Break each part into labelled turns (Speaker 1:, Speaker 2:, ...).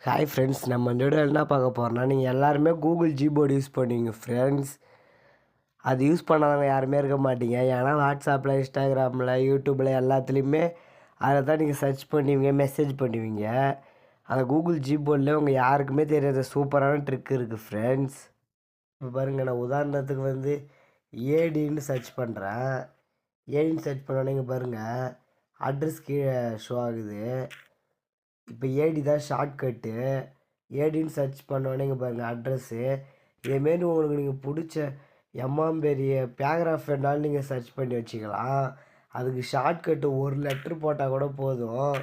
Speaker 1: Hi friends, நம்ம இந்த video என்ன பார்க்க போகிறோம்னா, நீங்கள் எல்லாருமே கூகுள் ஜிபோர்டு யூஸ் பண்ணுவீங்க ஃப்ரெண்ட்ஸ். அது யூஸ் பண்ணாதவங்க யாருமே இருக்க மாட்டீங்க. ஏன்னா வாட்ஸ்அப்பில், இன்ஸ்டாகிராமில், யூடியூப்பில் எல்லாத்துலேயுமே அதில் தான் நீங்கள் சர்ச் பண்ணுவீங்க, மெசேஜ் பண்ணுவீங்க. அந்த கூகுள் ஜிபோர்டில் உங்கள் யாருக்குமே தெரியாத சூப்பரான ட்ரிக் இருக்குது ஃப்ரெண்ட்ஸ். இப்போ பாருங்கள், நான் உதாரணத்துக்கு ஏடின்னு சர்ச் பண்ணுறேன். ஏடின்னு சர்ச் பண்ணோன்னே இங்கே பாருங்கள், அட்ரஸ் கீழே ஷோ ஆகுது. இப்போ ஏடி தான் ஷார்ட்கட்டு. ஏடின்னு சர்ச் பண்ணோன்னே இங்கே பாருங்கள் அட்ரஸ்ஸு. இதேமாரி உங்களுக்கு நீங்கள் பிடிச்ச பெரிய பேராகிராஃப் வேணாலும் நீங்கள் சர்ச் பண்ணி வச்சுக்கலாம். அதுக்கு ஷார்ட்கட்டு ஒரு லெட்ரு போட்டால் கூட போதும்,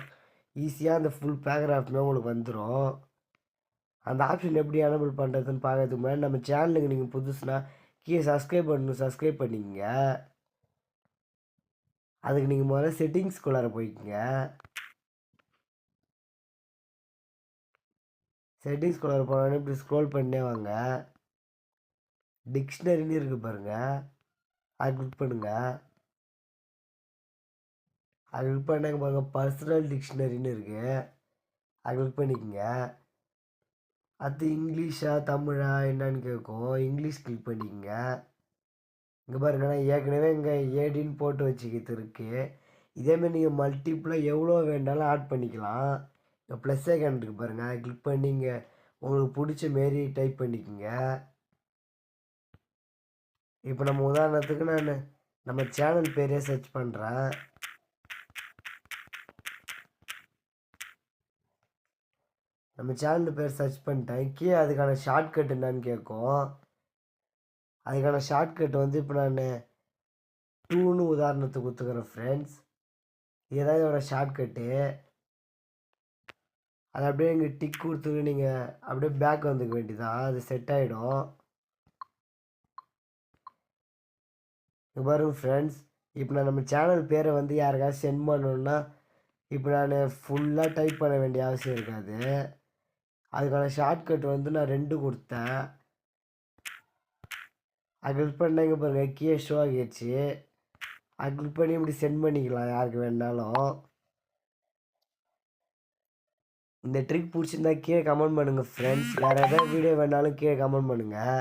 Speaker 1: ஈஸியாக அந்த ஃபுல் பேராகிராஃப்மே உங்களுக்கு வந்துடும். அந்த ஆப்ஷன் எப்படி எனபிள் பண்ணுறதுன்னு பார்க்கறதுக்கு முன்னாடி நம்ம சேனலுக்கு நீங்கள் புதுசுனா கீழே சப்ஸ்கிரைப் பண்ணிக்கங்க. அதுக்கு நீங்கள் முதல்ல செட்டிங்ஸ்குள்ளார போய்க்குங்க. செட்டிங்ஸ்குள்ளார போனோடனே இப்படி ஸ்க்ரோல் பண்ணே வாங்க. டிக்ஷனரின்னு இருக்குது பாருங்கள், அது கிளிக் பண்ணுங்கள். அது கிளிக் பண்ணாங்க பாருங்கள், பர்சனல் டிக்ஷனரின்னு இருக்குது, அது கிளிக் பண்ணிக்கோங்க. அது இங்கிலீஷா தமிழா என்னன்னு கேட்கும், இங்கிலீஷ் கிளிக் பண்ணிக்கோங்க. இங்கே பாருங்க, நான் ஏற்கனவே இங்கே ஏடின்னு போட்டு வச்சுக்கிறது இருக்குது. இதேமாரி நீங்கள் மல்டிப்புளாக எவ்வளோ வேண்டாலும் ஆட் பண்ணிக்கலாம். இப்போ ப்ளஸ் ஐக்கான் இருக்குது பாருங்கள், அதை கிளிக் பண்ணி இங்கே உங்களுக்கு பிடிச்ச மாரி டைப் பண்ணிக்கோங்க. இப்போ நம்ம உதாரணத்துக்கு நம்ம சேனல் பேரே சர்ச் பண்ணுறேன். நம்ம சேனல் பேர் சர்ச் பண்ணிட்டேன். கீழே அதுக்கான ஷார்ட்கட் என்னன்னு கேட்கும். அதுக்கான ஷார்ட்கட் இப்போ நான் 2ன்னு உதாரணத்துக்கு கொடுத்துக்கிறேன் ஃப்ரெண்ட்ஸ். இதுதான் இதோட ஷார்ட்கட்டு. அது அப்படியே இங்கே டிக் கொடுத்துட்டு நீங்கள் அப்படியே பேக் வந்துக்க வேண்டியதான், அது செட் ஆகிடும். இங்கே பாருங்க ஃப்ரெண்ட்ஸ், இப்போ நான் நம்ம சேனல் பேரை யாருக்காவது சென்ட் பண்ணணுன்னா இப்போ நான் ஃபுல்லாக டைப் பண்ண வேண்டிய அவசியம் இருக்காது. அதுக்கான ஷார்ட்கட் நான் 2 கொடுத்தேன். அது கிளிக் பண்ணால் இங்கே பாருங்கள் கீழே ஷோ ஆகிடுச்சு. அது கிளிக் பண்ணி இப்படி சென்ட் பண்ணிக்கலாம் யாருக்கு வேணாலும். இந்த ட்ரிக் பிடிச்சிருந்தா கீழே கமெண்ட் பண்ணுங்கள் ஃப்ரெண்ட்ஸ். வேறு எதாவது வீடியோ வேணாலும் கீழே கமெண்ட் பண்ணுங்கள்.